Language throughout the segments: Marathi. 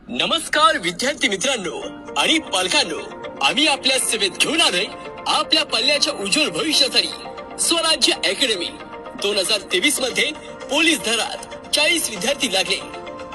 नमस्कार विद्यार्थी मित्रांनो आणि पालकांनो, आम्ही आपल्या सेवेत घेऊन आलोय आपल्या पल्ल्याच्या उज्ज्वल भविष्यासाठी स्वराज्य अकॅडमी। 2023 मध्ये पोलीस दरात 40 विद्यार्थी लागले।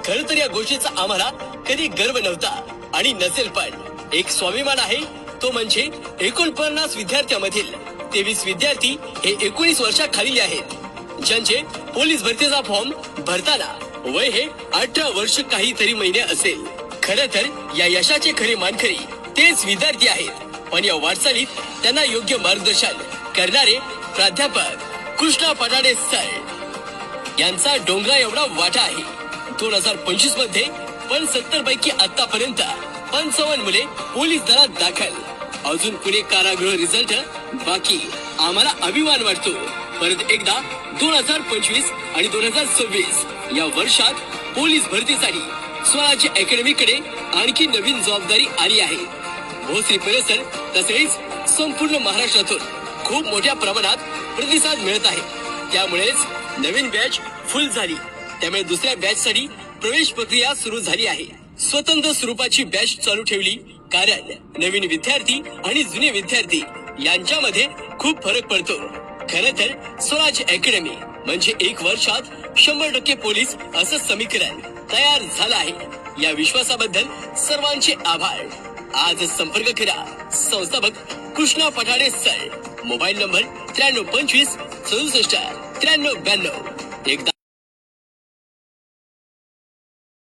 खर तर या गोष्टीचा आम्हाला कधी गर्व नव्हता आणि नसेल, पण एक स्वाभिमान आहे, तो म्हणजे 49 विद्यार्थ्यांमधील 23 विद्यार्थी हे 19 वर्षाखालील आहेत, ज्यांचे पोलीस भरतीचा फॉर्म भरताना वय हे 18 वर्ष काहीतरी महिने असेल। खरं तर या यशाचे खरे मानकरी तेच विद्यार्थी आहेत, पण या वाटचालीत त्यांना योग्य मार्गदर्शन करणारे प्राध्यापक कृष्णा पटाडे सर यांचा डोंगरा एवढा वाटा आहे। 2025 मध्ये 75 पैकी आतापर्यंत 55 मुले पोलीस दलात दाखल, अजून पुढे कारागृह रिझल्ट बाकी। आम्हाला अभिमान वाटतो परत एकदा 2025 आणि 2026 या वर्षात पोलीस भरतीसाठी स्वराज्य अकॅडमीकडे आणखी नवीन जबाबदारी आली आहे। भोसरी परिसर तसेच संपूर्ण महाराष्ट्रातून खूप मोठ्या प्रमाणात प्रतिसाद मिळत आहे, त्यामुळेच नवीन बॅच फुल झाली। त्यामुळे दुसऱ्या बॅच साठी प्रवेश प्रक्रिया सुरू झाली आहे। स्वतंत्र स्वरूपाची बॅच चालू ठेवली, कारण नवीन विद्यार्थी आणि जुने विद्यार्थी यांच्यामध्ये खूप फरक पडतो। खरं तर स्वराज्य अकॅडमी म्हणजे 1 वर्षात 100% पोलीस असं समीकरण तयार झालं आहे। या विश्वासाबद्दल सर्वांचे आभार। आज संपर्क करा संस्थापक Krishna Patade sir. Mobile number 9325 67 9392। एकदा